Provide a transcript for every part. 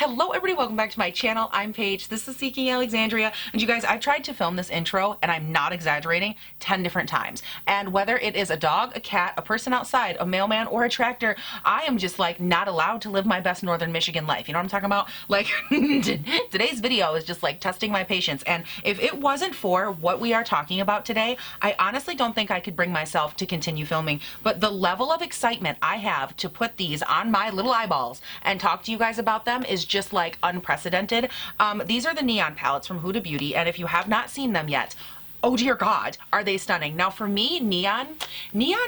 Hello everybody, welcome back to my channel. I'm Paige, this is Seeking Alexandria, and you guys, I've tried to film this intro, and I'm not exaggerating, 10 different times. And whether it is a dog, a cat, a person outside, a mailman, or a tractor, I am just like not allowed to live my best Northern Michigan life. You know what I'm talking about? Like, today's video is just like testing my patience, and if it wasn't for what we are talking about today, I honestly don't think I could bring myself to continue filming. But the level of excitement I have to put these on my little eyeballs and talk to you guys about them is just like unprecedented. These are the neon palettes from Huda Beauty, and if you have not seen them yet, oh dear God, are they stunning. Now for me, neon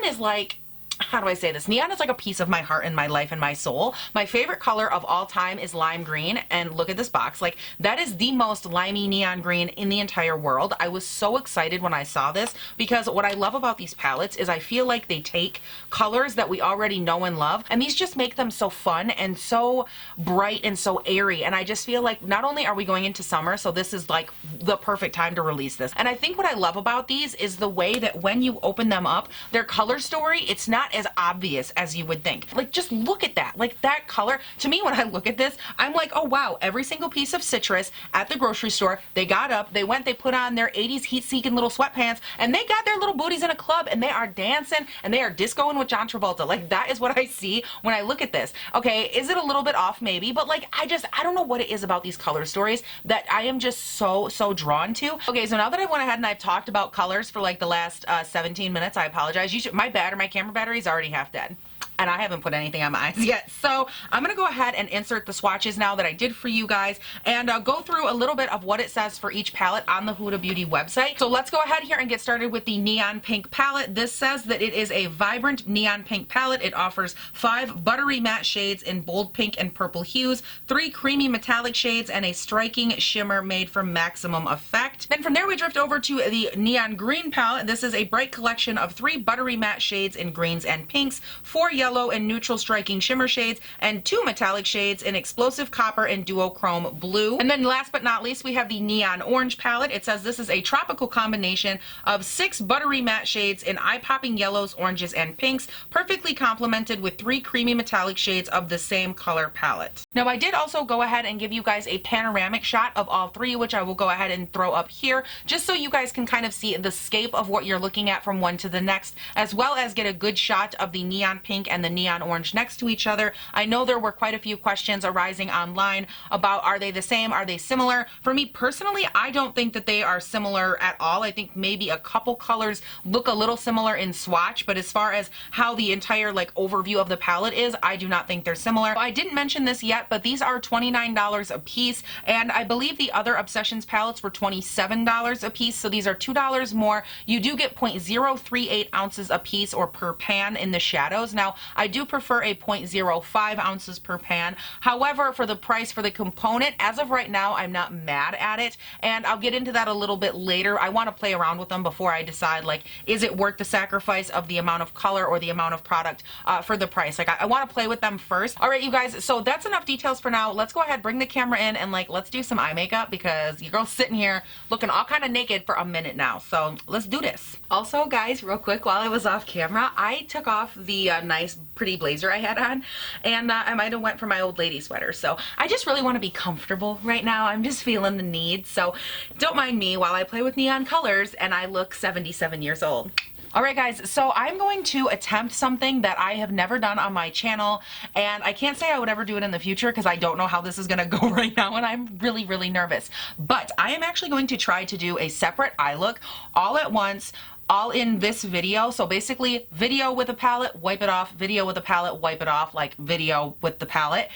is like, how do I say this? Neon is like a piece of my heart and my life and my soul. My favorite color of all time is lime green, and look at this box. Like, that is the most limey neon green in the entire world. I was so excited when I saw this because what I love about these palettes is I feel like they take colors that we already know and love, and these just make them so fun and so bright and so airy. And I just feel like not only are we going into summer, so this is like the perfect time to release this. And I think what I love about these is the way that when you open them up, their color story, it's not as obvious as you would think. Like, just look at that. Like, that color, to me, when I look at this, I'm like, oh wow, every single piece of citrus at the grocery store, they got up, they went, they put on their 80s heat-seeking little sweatpants, and they got their little booties in a club, and they are dancing, and they are discoing with John Travolta. Like, that is what I see when I look at this. Okay, is it a little bit off? Maybe, but like, I don't know what it is about these color stories that I am just so drawn to. Okay, so now that I went ahead and I've talked about colors for like the last 17 minutes, I apologize. My camera battery is already half dead, and I haven't put anything on my eyes yet. So I'm gonna go ahead and insert the swatches now that I did for you guys, and go through a little bit of what it says for each palette on the Huda Beauty website. So let's go ahead here and get started with the neon pink palette. This says that it is a vibrant neon pink palette. It offers 5 buttery matte shades in bold pink and purple hues, 3 creamy metallic shades, and a striking shimmer made for maximum effect. Then from there we drift over to the neon green palette. This is a bright collection of 3 buttery matte shades in greens and pinks, 4 yellow and neutral striking shimmer shades, and 2 metallic shades in explosive copper and duochrome blue. And then last but not least, we have the neon orange palette. It says this is a tropical combination of 6 buttery matte shades in eye-popping yellows, oranges, and pinks, perfectly complemented with 3 creamy metallic shades of the same color palette. Now I did also go ahead and give you guys a panoramic shot of all 3, which I will go ahead and throw up here, just so you guys can kind of see the scape of what you're looking at from one to the next, as well as get a good shot of the neon pink and the neon orange next to each other. I know there were quite a few questions arising online about, are they the same, are they similar? For me personally, I don't think that they are similar at all. I think maybe a couple colors look a little similar in swatch, but as far as how the entire like overview of the palette is, I do not think they're similar. I didn't mention this yet, but these are $29 a piece, and I believe the other Obsessions palettes were $27 a piece, so these are $2 more. You do get 0.038 ounces a piece or per pan in the shadows. Now I do prefer a 0.05 ounces per pan. However, for the price for the component, as of right now, I'm not mad at it, and I'll get into that a little bit later. I want to play around with them before I decide, like, is it worth the sacrifice of the amount of color or the amount of product for the price? Like, I want to play with them first. All right, you guys, so that's enough details for now. Let's go ahead, bring the camera in, and like, let's do some eye makeup because your girl's sitting here looking all kind of naked for a minute now. So let's do this. Also, guys, real quick, while I was off camera, I took off the nice pretty blazer I had on, and I might have went for my old lady sweater. So I just really want to be comfortable right now. I'm just feeling the need, so don't mind me while I play with neon colors and I look 77 years old. Alright guys, so I'm going to attempt something that I have never done on my channel, and I can't say I would ever do it in the future because I don't know how this is going to go right now, and I'm really nervous. But I am actually going to try to do a separate eye look all at once, all in this video. So basically, video with a palette, wipe it off, video with a palette, wipe it off, like video with the palette.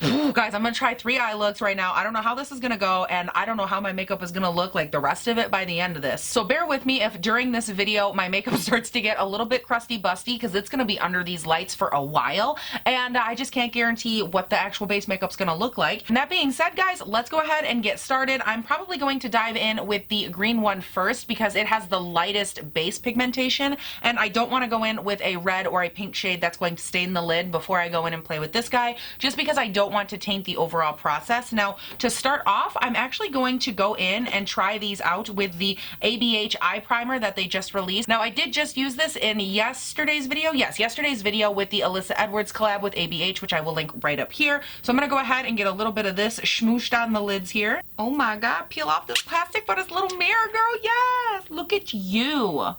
Ooh, guys, I'm gonna try 3 eye looks right now. I don't know how this is gonna go, and I don't know how my makeup is gonna look like the rest of it by the end of this. So bear with me if during this video my makeup starts to get a little bit crusty busty, because it's gonna be under these lights for a while, and I just can't guarantee what the actual base makeup's gonna look like. And that being said, guys, let's go ahead and get started. I'm probably going to dive in with the green one first because it has the lightest base pigmentation, and I don't want to go in with a red or a pink shade that's going to stain the lid before I go in and play with this guy, just because I don't don't want to taint the overall process. Now, to start off, I'm actually going to go in and try these out with the ABH Eye Primer that they just released. Now, I did just use this in yesterday's video. Yes, yesterday's video with the Alyssa Edwards collab with ABH, which I will link right up here. So I'm going to go ahead and get a little bit of this schmooshed on the lids here. Oh my God, peel off this plastic for this little mirror, girl. Yes, look at you.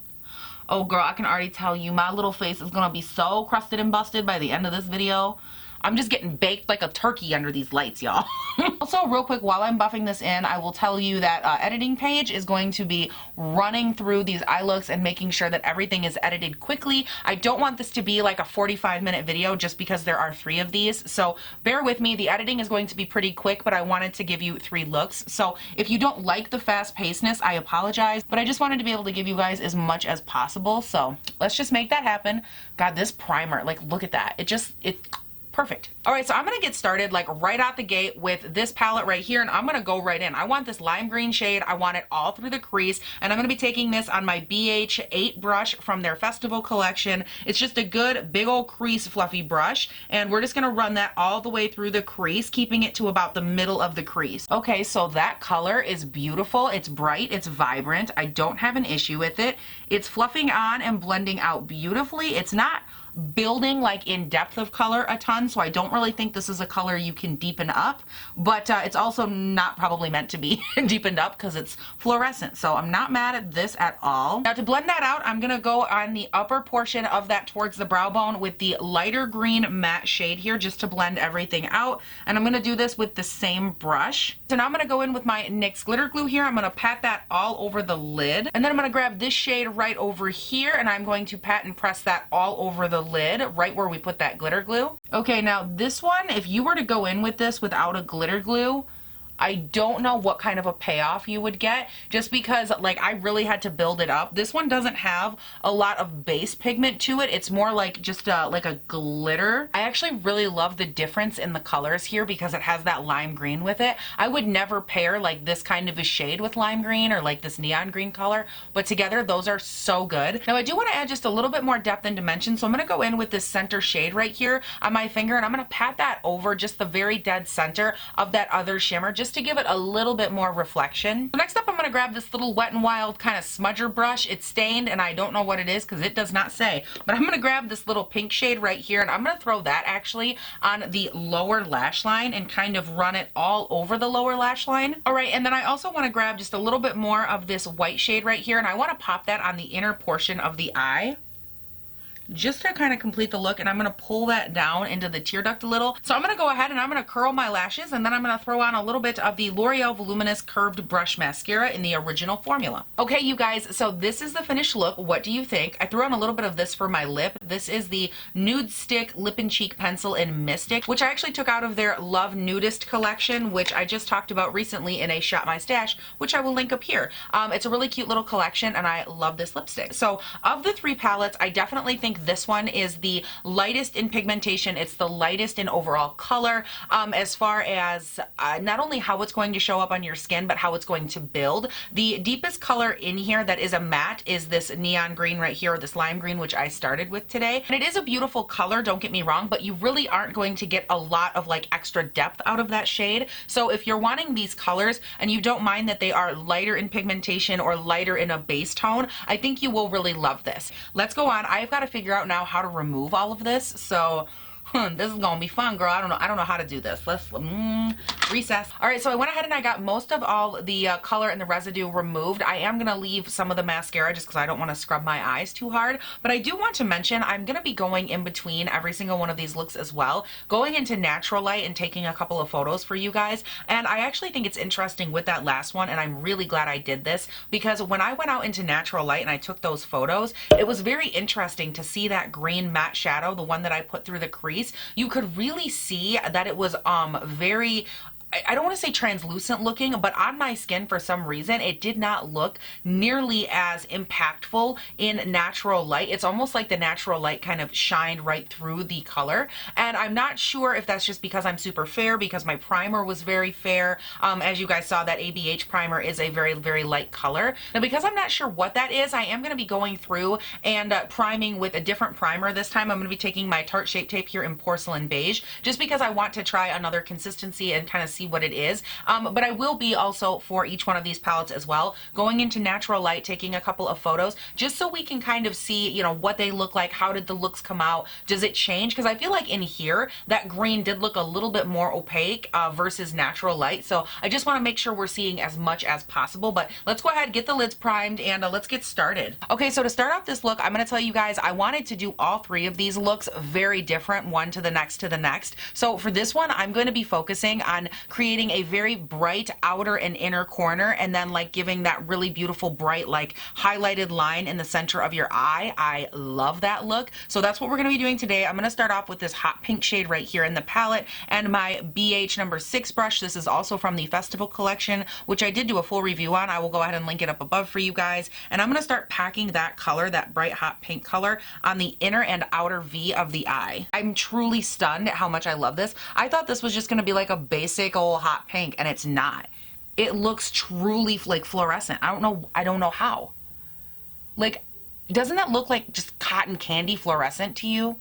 Oh girl, I can already tell you my little face is gonna be so crusted and busted by the end of this video. I'm just getting baked like a turkey under these lights, y'all. Also, real quick, while I'm buffing this in, I will tell you that editing page is going to be running through these eye looks and making sure that everything is edited quickly. I don't want this to be like a 45-minute video just because there are 3 of these. So bear with me. The editing is going to be pretty quick, but I wanted to give you 3 looks. So if you don't like the fast-pacedness, I apologize, but I just wanted to be able to give you guys as much as possible. So let's just make that happen. God, this primer, like, look at that. It's perfect. All right, so I'm gonna get started like right out the gate with this palette right here, and I'm gonna go right in. I want this lime green shade. I want it all through the crease, and I'm gonna be taking this on my BH8 brush from their festival collection. It's just a good big old crease fluffy brush, and we're just gonna run that all the way through the crease, keeping it to about the middle of the crease. Okay, so that color is beautiful. It's bright, it's vibrant. I don't have an issue with it. It's fluffing on and blending out beautifully. It's not building like in depth of color a ton, so I don't really think this is a color you can deepen up, but it's also not probably meant to be deepened up because it's fluorescent, so I'm not mad at this at all. Now to blend that out, I'm gonna go on the upper portion of that towards the brow bone with the lighter green matte shade here just to blend everything out, and I'm gonna do this with the same brush. So now I'm gonna go in with my NYX glitter glue here. I'm gonna pat that all over the lid, and then I'm gonna grab this shade right over here, and I'm going to pat and press that all over the lid right where we put that glitter glue. Okay, now this one, if you were to go in with this without a glitter glue, I don't know what kind of a payoff you would get, just because like I really had to build it up. This one doesn't have a lot of base pigment to it. It's more like just like a glitter. I actually really love the difference in the colors here because it has that lime green with it. I would never pair like this kind of a shade with lime green or like this neon green color, but together those are so good. Now I do want to add just a little bit more depth and dimension, so I'm going to go in with this center shade right here on my finger, and I'm going to pat that over just the very dead center of that other shimmer, just to give it a little bit more reflection. So next up, I'm going to grab this little Wet n Wild kind of smudger brush. It's stained and I don't know what it is because it does not say, but I'm going to grab this little pink shade right here, and I'm going to throw that actually on the lower lash line and kind of run it all over the lower lash line. All right, and then I also want to grab just a little bit more of this white shade right here, and I want to pop that on the inner portion of the eye, just to kind of complete the look, and I'm going to pull that down into the tear duct a little. So I'm going to go ahead and I'm going to curl my lashes, and then I'm going to throw on a little bit of the L'Oreal Voluminous Curved Brush Mascara in the original formula. Okay, you guys, so this is the finished look. What do you think? I threw on a little bit of this for my lip. This is the Nudestix Lip and Cheek Pencil in Mystic, which I actually took out of their Love Nudist collection, which I just talked about recently in a Shop My Stash, which I will link up here. It's a really cute little collection, and I love this lipstick. So of the 3 palettes, I definitely think this one is the lightest in pigmentation. It's the lightest in overall color, as far as not only how it's going to show up on your skin, but how it's going to build. The deepest color in here that is a matte is this neon green right here, or this lime green, which I started with today. And it is a beautiful color, don't get me wrong, but you really aren't going to get a lot of like extra depth out of that shade. So if you're wanting these colors and you don't mind that they are lighter in pigmentation or lighter in a base tone, I think you will really love this. Let's go on. I've got to figure out now how to remove all of this, so this is gonna be fun, girl. I don't know how to do this. Let's recess. All right, so I went ahead and I got most of all the color and the residue removed. I am gonna leave some of the mascara just because I don't want to scrub my eyes too hard, but I do want to mention I'm gonna be going in between every single one of these looks as well, going into natural light and taking a couple of photos for you guys. And I actually think it's interesting with that last one, and I'm really glad I did this, because when I went out into natural light and I took those photos, it was very interesting to see that green matte shadow, the one that I put through the crease. You could really see that it was very I don't want to say translucent looking, but on my skin for some reason it did not look nearly as impactful in natural light. It's almost like the natural light kind of shined right through the color, and I'm not sure if that's just because I'm super fair, because my primer was very fair. As you guys saw, that ABH primer is a very, very light color. Now, because I'm not sure what that is, I am going to be going through and priming with a different primer. This time I'm going to be taking my Tarte Shape Tape here in Porcelain Beige, just because I want to try another consistency and kind of see what it is. But I will be also, for each one of these palettes as well, going into natural light, taking a couple of photos, just so we can kind of see, you know, what they look like. How did the looks come out? Does it change? Because I feel like in here, that green did look a little bit more opaque versus natural light. So I just want to make sure we're seeing as much as possible. But let's go ahead, get the lids primed, and let's get started. Okay, so to start off this look, I'm going to tell you guys, I wanted to do all three of these looks very different, one to the next to the next. So for this one, I'm going to be focusing on creating a very bright outer and inner corner, and then like giving that really beautiful bright like highlighted line in the center of your eye. I love that look. So that's what we're going to be doing today. I'm going to start off with this hot pink shade right here in the palette and my BH number 6 brush. This is also from the Festival collection, which I did do a full review on. I will go ahead and link it up above for you guys. And I'm going to start packing that color, that bright hot pink color, on the inner and outer V of the eye. I'm truly stunned at how much I love this. I thought this was just going to be like a basic old hot pink, and it's not. It looks truly like fluorescent. I don't know how. Like, doesn't that look like just cotton candy fluorescent to you?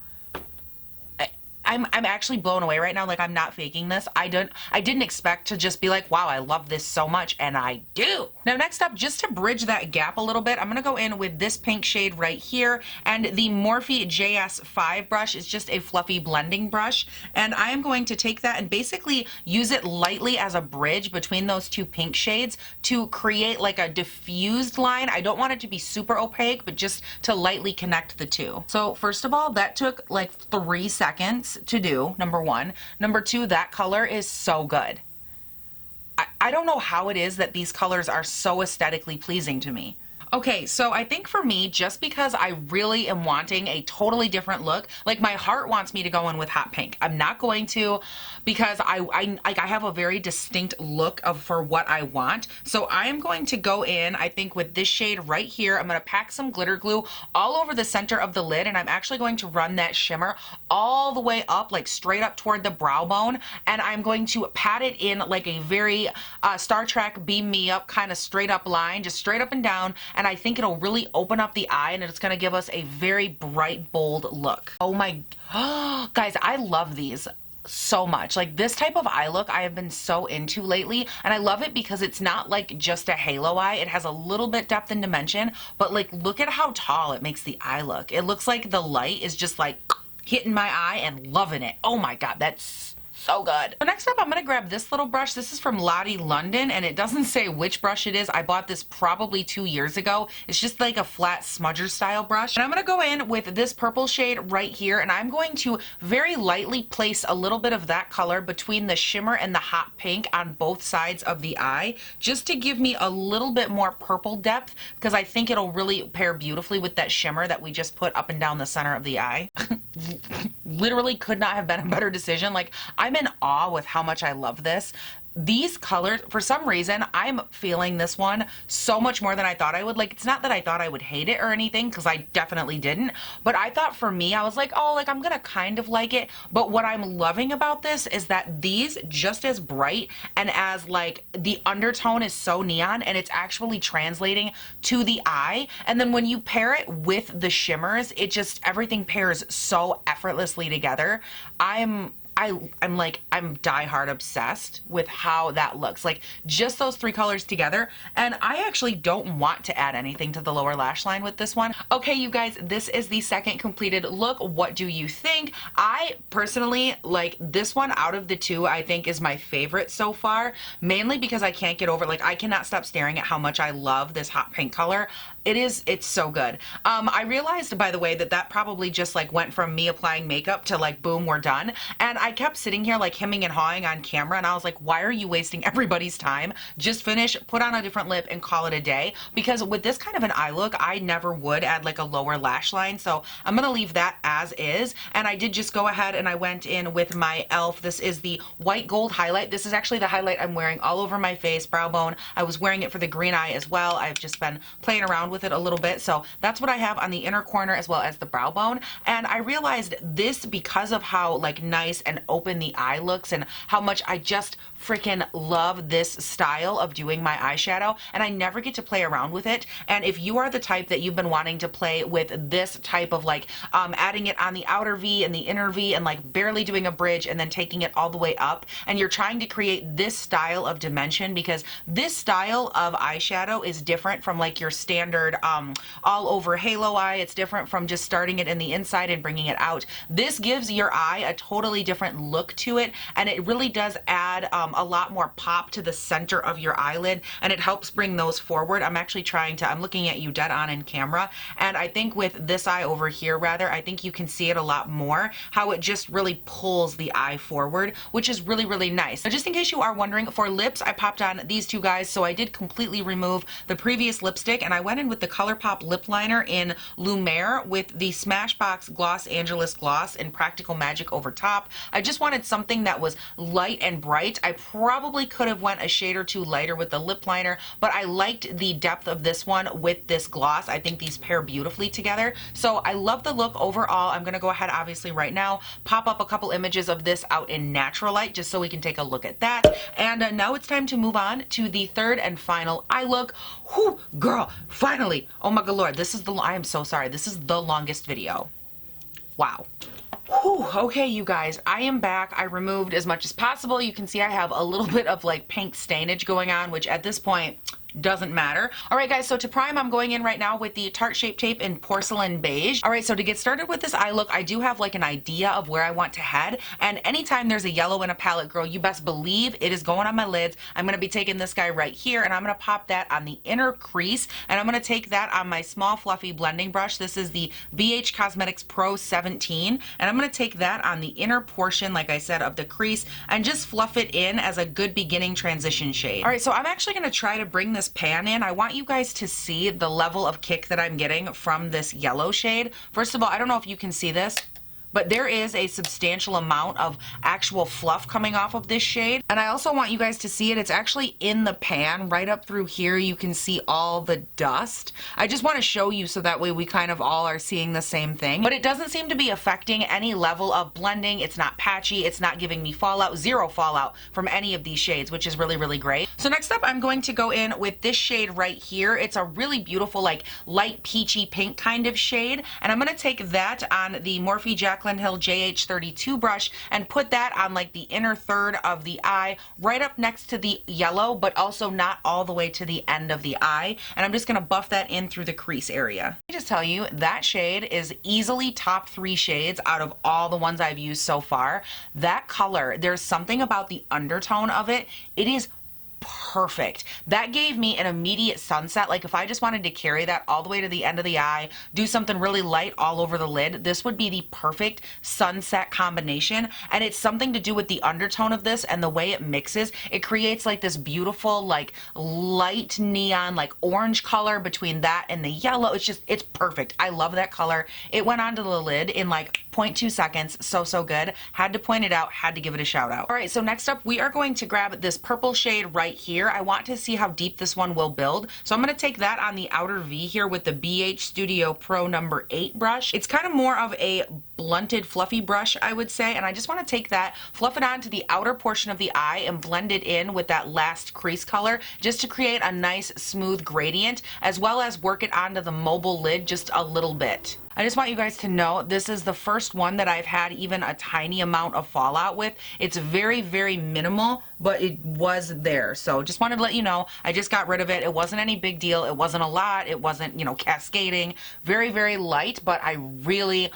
I'm actually blown away right now. Like, I'm not faking this. I didn't expect to just be like, wow, I love this so much, and I do. Now, next up, just to bridge that gap a little bit, I'm gonna go in with this pink shade right here, and the Morphe JS5 brush is just a fluffy blending brush, and I am going to take that and basically use it lightly as a bridge between those two pink shades to create like a diffused line. I don't want it to be super opaque, but just to lightly connect the two. So first of all, that took like 3 seconds to do, number one. Number two, that color is so good. I don't know how it is that these colors are so aesthetically pleasing to me. Okay, so I think for me, just because I really am wanting a totally different look, like my heart wants me to go in with hot pink. I'm not going to, because I have a very distinct look for what I want. So I am going to go in, I think, with this shade right here. I'm going to pack some glitter glue all over the center of the lid, and I'm actually going to run that shimmer all the way up, like straight up toward the brow bone, and I'm going to pat it in like a very Star Trek Beam Me Up kind of straight up line, just straight up and down. And I think it'll really open up the eye, and it's going to give us a very bright, bold look. Oh my, guys, I love these so much. Like, this type of eye look I have been so into lately, and I love it because it's not like just a halo eye. It has a little bit depth and dimension, but like, look at how tall it makes the eye look. It looks like the light is just like hitting my eye and loving it. Oh my God, that's so good. So next up, I'm going to grab this little brush. This is from Lottie London, and it doesn't say which brush it is. I bought this probably 2 years ago. It's just like a flat smudger style brush. And I'm going to go in with this purple shade right here, and I'm going to very lightly place a little bit of that color between the shimmer and the hot pink on both sides of the eye, just to give me a little bit more purple depth, because I think it'll really pair beautifully with that shimmer that we just put up and down the center of the eye. Literally could not have been a better decision. Like, I'm in awe with how much I love this. These colors, for some reason, I'm feeling this one so much more than I thought I would. Like, it's not that I thought I would hate it or anything, because I definitely didn't, but I thought for me, I was like, oh, like, I'm gonna kind of like it. But what I'm loving about this is that these just as bright, and as like the undertone is so neon, and it's actually translating to the eye. And then when you pair it with the shimmers, it just, everything pairs so effortlessly together. I'm diehard obsessed with how that looks. Like, just those 3 colors together. And I actually don't want to add anything to the lower lash line with this one. Okay, you guys, this is the second completed look. What do you think? I personally, like, this one out of the 2, I think is my favorite so far, mainly because I can't get over, like, I cannot stop staring at how much I love this hot pink color. It's so good. I realized, by the way, that probably just like went from me applying makeup to like, boom, we're done. And I kept sitting here like hemming and hawing on camera, and I was like, why are you wasting everybody's time? Just finish, put on a different lip, and call it a day. Because with this kind of an eye look, I never would add like a lower lash line, so I'm gonna leave that as is. And I did just go ahead and I went in with my e.l.f. This is the white gold highlight. This is actually the highlight I'm wearing all over my face, brow bone. I was wearing it for the green eye as well. I've just been playing around with it a little bit, so that's what I have on the inner corner as well as the brow bone. And I realized this, because of how like nice and open the eye looks and how much I just freaking love this style of doing my eyeshadow, and I never get to play around with it. And if you are the type that you've been wanting to play with this type of like adding it on the outer V and the inner V and like barely doing a bridge and then taking it all the way up, and you're trying to create this style of dimension, because this style of eyeshadow is different from like your standard all over halo eye. It's different from just starting it in the inside and bringing it out. This gives your eye a totally different look to it, and it really does add a lot more pop to the center of your eyelid, and it helps bring those forward. I'm actually I'm looking at you dead on in camera, and I think with this eye over here, rather, I think you can see it a lot more, how it just really pulls the eye forward, which is really, really nice. Now, just in case you are wondering, for lips, I popped on these two guys, so I did completely remove the previous lipstick, and I went in with the Colourpop lip liner in Lumiere with the Smashbox Gloss Angeles Gloss in Practical Magic over top. I just wanted something that was light and bright. I probably could have went a shade or two lighter with the lip liner, but I liked the depth of this one with this gloss. I think these pair beautifully together, so I love the look overall. I'm gonna go ahead, obviously right now, pop up a couple images of this out in natural light just so we can take a look at that. And now it's time to move on to the third and final eye look. Whew, girl, finally. Oh my god, Lord, this is I am so sorry. This is the longest video. Wow. Whew, okay, you guys, I am back. I removed as much as possible. You can see I have a little bit of like pink stainage going on, which at this point doesn't matter. All right, guys, so to prime, I'm going in right now with the Tarte Shape Tape in Porcelain Beige. All right, so to get started with this eye look, I do have like an idea of where I want to head, and anytime there's a yellow in a palette, girl, you best believe it is going on my lids. I'm gonna be taking this guy right here, and I'm gonna pop that on the inner crease, and I'm gonna take that on my small fluffy blending brush. This is the BH Cosmetics Pro 17, and I'm gonna take that on the inner portion, like I said, of the crease, and just fluff it in as a good beginning transition shade. All right, so I'm actually gonna try to bring this pan in. I want you guys to see the level of kick that I'm getting from this yellow shade. First of all, I don't know if you can see this, but there is a substantial amount of actual fluff coming off of this shade. And I also want you guys to see it. It's actually in the pan right up through here. You can see all the dust. I just want to show you so that way we kind of all are seeing the same thing. But it doesn't seem to be affecting any level of blending. It's not patchy. It's not giving me fallout. Zero fallout from any of these shades, which is really, really great. So next up, I'm going to go in with this shade right here. It's a really beautiful, like light peachy pink kind of shade. And I'm going to take that on the Morphe Hill JH32 brush and put that on like the inner third of the eye, right up next to the yellow, but also not all the way to the end of the eye. And I'm just going to buff that in through the crease area. Let me just tell you, that shade is easily top 3 shades out of all the ones I've used so far. That color, there's something about the undertone of it. It is perfect. That gave me an immediate sunset. Like if I just wanted to carry that all the way to the end of the eye, do something really light all over the lid, this would be the perfect sunset combination. And it's something to do with the undertone of this and the way it mixes. It creates like this beautiful, like light neon, like orange color between that and the yellow. It's perfect. I love that color. It went onto the lid in like 0.2 seconds. So good. Had to point it out, had to give it a shout out. All right, so next up, we are going to grab this purple shade right here. I want to see how deep this one will build. So I'm going to take that on the outer V here with the BH Studio Pro number 8 brush. It's kind of more of a blunted fluffy brush, I would say, and I just want to take that, fluff it onto the outer portion of the eye and blend it in with that last crease color just to create a nice smooth gradient, as well as work it onto the mobile lid just a little bit. I just want you guys to know this is the first one that I've had even a tiny amount of fallout with. It's very, very minimal, but it was there. So just wanted to let you know, I just got rid of it. It wasn't any big deal. It wasn't a lot. It wasn't, you know, cascading. Very, very light, but I really,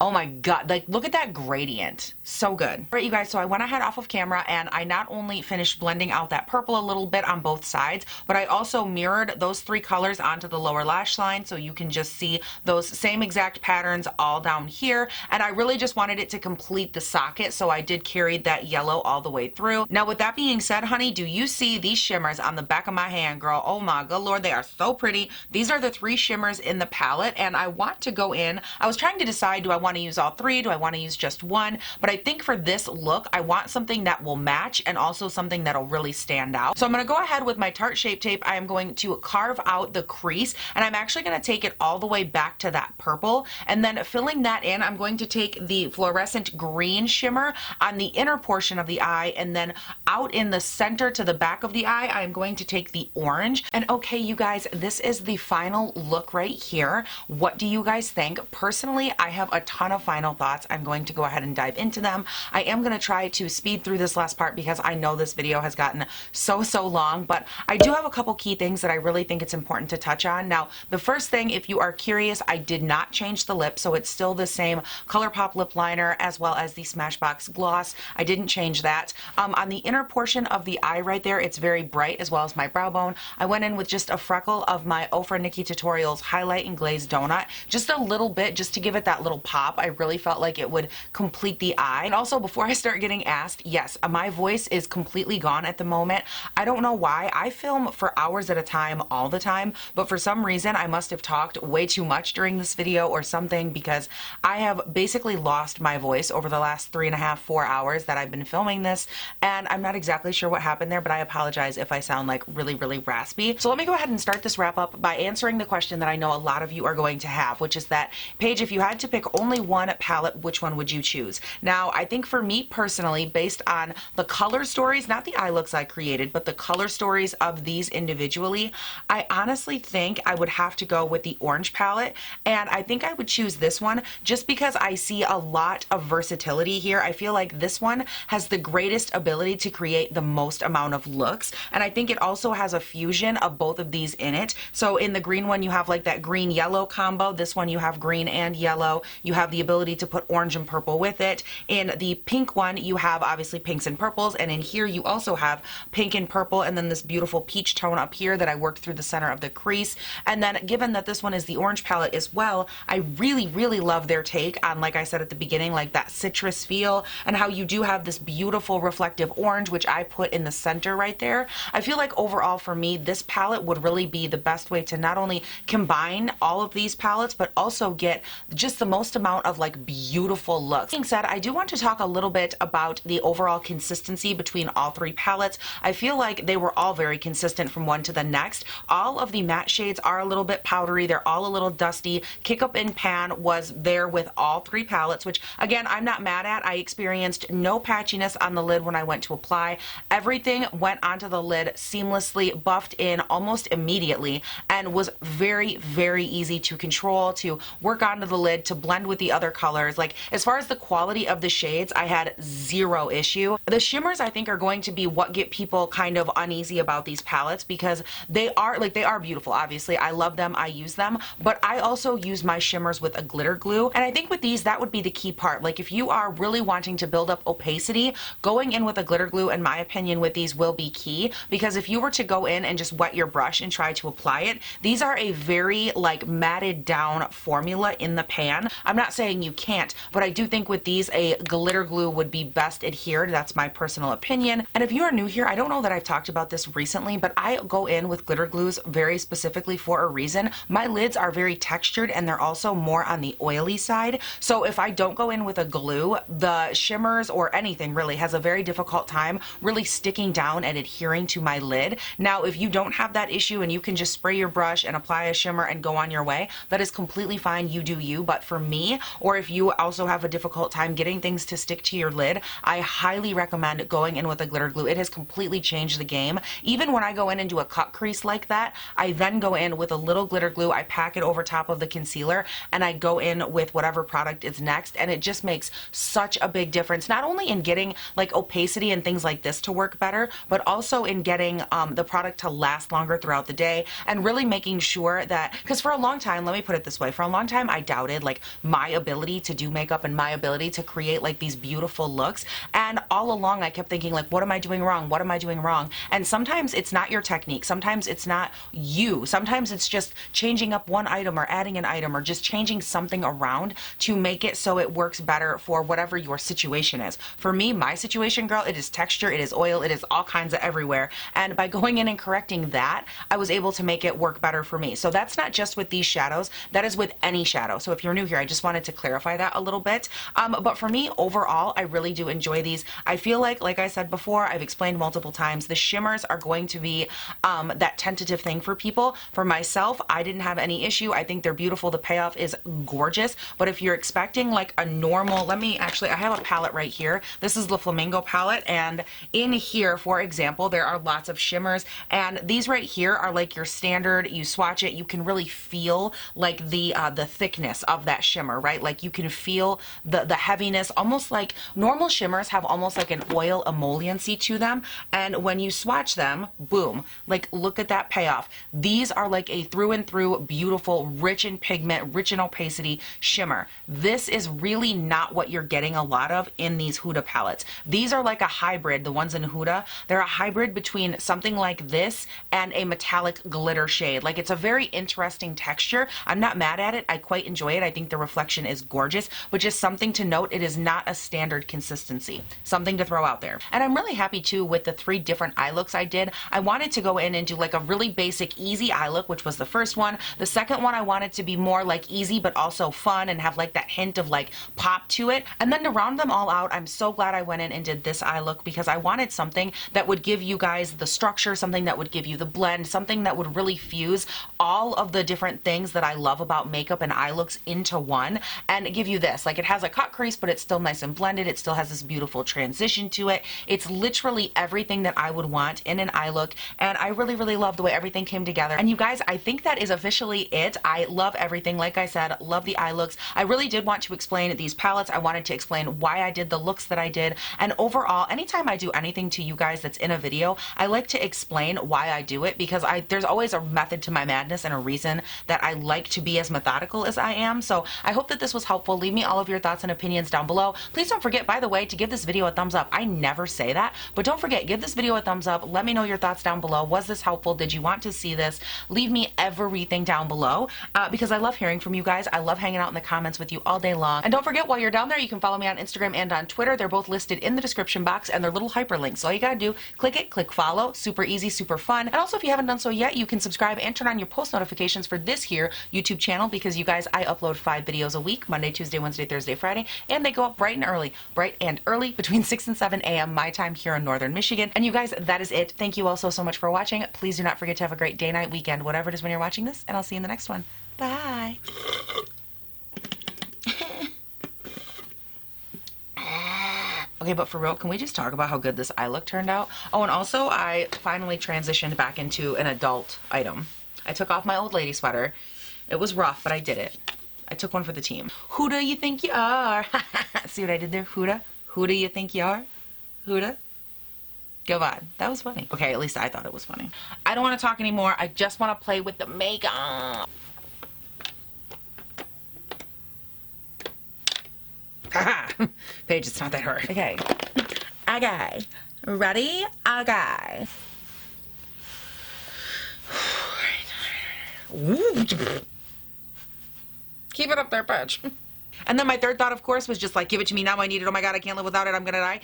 oh my God, like look at that gradient. So good. All right, you guys, so I went ahead off of camera and I not only finished blending out that purple a little bit on both sides, but I also mirrored those 3 colors onto the lower lash line so you can just see those same exact zigzagged patterns all down here, and I really just wanted it to complete the socket, so I did carry that yellow all the way through. Now with that being said, honey, do you see these shimmers on the back of my hand, girl? Oh my good lord, they are so pretty. These are the 3 shimmers in the palette, and I want to go in. I was trying to decide, do I want to use all 3? Do I want to use just one? But I think for this look, I want something that will match and also something that'll really stand out. So I'm going to go ahead with my Tarte Shape Tape. I am going to carve out the crease, and I'm actually going to take it all the way back to that purple, and then filling that in, I'm going to take the fluorescent green shimmer on the inner portion of the eye, and then out in the center to the back of the eye, I'm going to take the orange. And okay, you guys, this is the final look right here. What do you guys think? Personally, I have a ton of final thoughts. I'm going to go ahead and dive into them. I am going to try to speed through this last part because I know this video has gotten so long, but I do have a couple key things that I really think it's important to touch on. Now, the first thing, if you are curious, I did not change the lip, so it's still the same Colourpop lip liner as well as the Smashbox gloss. I didn't change that. On the inner portion of the eye right there, it's very bright, as well as my brow bone. I went in with just a freckle of my Ofra Nikki Tutorials Highlight and Glazed Donut, just a little bit, just to give it that little pop. I really felt like it would complete the eye. And also, before I start getting asked, yes, my voice is completely gone at the moment. I don't know why. I film for hours at a time all the time, but for some reason I must have talked way too much during this video or something, because I have basically lost my voice over the last 3.5, 4 hours that I've been filming this, and I'm not exactly sure what happened there, but I apologize if I sound like really raspy. So let me go ahead and start this wrap up by answering the question that I know a lot of you are going to have, which is that, Paige, if you had to pick only one palette, which one would you choose? Now, I think for me personally, based on the color stories, not the eye looks I created, but the color stories of these individually, I honestly think I would have to go with the orange palette, and I think I would choose this one just because I see a lot of versatility here. I feel like this one has the greatest ability to create the most amount of looks, and I think it also has a fusion of both of these in it. So in the green one, you have like that green yellow combo. This one, you have green and yellow. You have the ability to put orange and purple with it. In the pink one, you have obviously pinks and purples, and in here you also have pink and purple, and then this beautiful peach tone up here that I worked through the center of the crease. And then given that this one is the orange palette as well, I really love their take on, like I said at the beginning, like that citrus feel, and how you do have this beautiful reflective orange, which I put in the center right there. I feel like overall for me, this palette would really be the best way to not only combine all of these palettes, but also get just the most amount of like beautiful looks. That being said, I do want to talk a little bit about the overall consistency between all 3 palettes. I feel like they were all very consistent from one to the next. All of the matte shades are a little bit powdery. They're all a little dusty. Kick Up in Pan was there with all 3 palettes, which again, I'm not mad at. I experienced no patchiness on the lid when I went to apply. Everything went onto the lid seamlessly, buffed in almost immediately, and was very easy to control, to work onto the lid, to blend with the other colors. Like, as far as the quality of the shades, I had 0 issue. The shimmers, I think, are going to be what get people kind of uneasy about these palettes, because they are beautiful. Obviously, I love them, I use them, but I also use my shimmers with a glitter glue, and I think with these, that would be the key part. Like, if you are really wanting to build up opacity, going in with a glitter glue, in my opinion, with these will be key, because if you were to go in and just wet your brush and try to apply it, these are a very like matted down formula in the pan. I'm not saying you can't, but I do think with these, a glitter glue would be best adhered. That's my personal opinion. And if you are new here, I don't know that I've talked about this recently, but I go in with glitter glues very specifically for a reason. My lids are very textured, and they're also more on the oily side. So if I don't go in with a glue, the shimmers or anything really has a very difficult time really sticking down and adhering to my lid. Now, if you don't have that issue and you can just spray your brush and apply a shimmer and go on your way, that is completely fine. You do you. But for me, or if you also have a difficult time getting things to stick to your lid, I highly recommend going in with a glitter glue. It has completely changed the game. Even when I go in and do a cut crease like that, I then go in with a little glitter glue. I pack it over top of the concealer, and I go in with whatever product is next, and it just makes such a big difference, not only in getting like opacity and things like this to work better, but also in getting the product to last longer throughout the day, and really making sure that, because for a long time, let me put it this way, for a long time I doubted like my ability to do makeup and my ability to create like these beautiful looks, and all along I kept thinking like, what am I doing wrong? What am I doing wrong? And sometimes it's not your technique, sometimes it's not you, sometimes it's just changing up one item or adding an item or just just changing something around to make it so it works better for whatever your situation is. For me, my situation, girl, it is texture, it is oil, it is all kinds of everywhere. And by going in and correcting that, I was able to make it work better for me. So that's not just with these shadows, that is with any shadow. So if you're new here, I just wanted to clarify that a little bit. But for me, overall, I really do enjoy these. I feel like I said before, I've explained multiple times, the shimmers are going to be that tentative thing for people. For myself, I didn't have any issue. I think they're beautiful. The payoff is gorgeous. But if you're expecting like a normal, I have a palette right here. This is the Flamingo palette, and in here, for example, there are lots of shimmers, and these right here are like your standard. You swatch it, you can really feel like the thickness of that shimmer, right? Like you can feel the heaviness, almost like normal shimmers have almost like an oil emolliency to them, and when you swatch them, boom, like look at that payoff. These are like a through and through beautiful, rich in pigment, rich in opacity shimmer. This is really not what you're getting a lot of in these Huda palettes. These are like a hybrid, the ones in Huda, they're a hybrid between something like this and a metallic glitter shade. Like it's a very interesting texture. I'm not mad at it. I quite enjoy it. I think the reflection is gorgeous, but just something to note, it is not a standard consistency. Something to throw out there. And I'm really happy too with the 3 different eye looks I did. I wanted to go in and do like a really basic easy eye look, which was the first one. The second one I wanted to be more like easy but also fun and have like that hint of like pop to it. And then to round them all out, I'm so glad I went in and did this eye look because I wanted something that would give you guys the structure, something that would give you the blend, something that would really fuse all of the different things that I love about makeup and eye looks into one and give you this. Like it has a cut crease, but it's still nice and blended. It still has this beautiful transition to it. It's literally everything that I would want in an eye look, and I really, really love the way everything came together. And you guys, I think that is officially it. I love everything. Like I said, love the eye looks. I really did want to explain these palettes. I wanted to explain why I did the looks that I did, and overall, anytime I do anything to you guys that's in a video, I like to explain why I do it because there's always a method to my madness and a reason that I like to be as methodical as I am. So I hope that this was helpful. Leave me all of your thoughts and opinions down below. Please don't forget, by the way, to give this video a thumbs up. I never say that, but don't forget, give this video a thumbs up. Let me know your thoughts down below. Was this helpful? Did you want to see this? Leave me everything down below because I love hearing from you guys. I love hanging out in the comments with you all day long. And don't forget, while you're down there, you can follow me on Instagram and on Twitter. They're both listed in the description box and they're little hyperlinks. So all you gotta do, click it, click follow. Super easy, super fun. And also, if you haven't done so yet, you can subscribe and turn on your post notifications for this here YouTube channel because you guys, I upload 5 videos a week, Monday, Tuesday, Wednesday, Thursday, Friday, and they go up bright and early between 6 and 7 a.m. my time here in Northern Michigan. And you guys, that is it. Thank you all so much for watching. Please do not forget to have a great day, night, weekend, whatever it is when you're watching this, and I'll see you in the next one. Bye. Okay, but for real, can we just talk about how good this eye look turned out? Oh, and also I finally transitioned back into an adult item. I took off my old lady sweater. It was rough, but I did it. I took one for the team. Who do you think you are? See what I did there? Huda? Who do you think you are? Huda? Go on. That was funny. Okay, at least I thought it was funny. I don't want to talk anymore. I just want to play with the makeup. Haha! Paige, it's not that hard. Okay. Okay. Ready? Okay. Keep it up there, Paige. And then my third thought, of course, was just like, give it to me now. I need it. Oh my God, I can't live without it. I'm gonna die.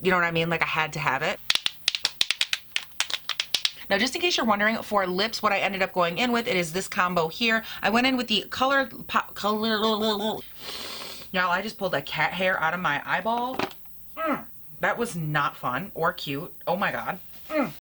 You know what I mean? Like I had to have it. Now, just in case you're wondering, for lips, what I ended up going in with, it is this combo here. I went in with the color. Now, I just pulled a cat hair out of my eyeball. That was not fun or cute. Oh my God.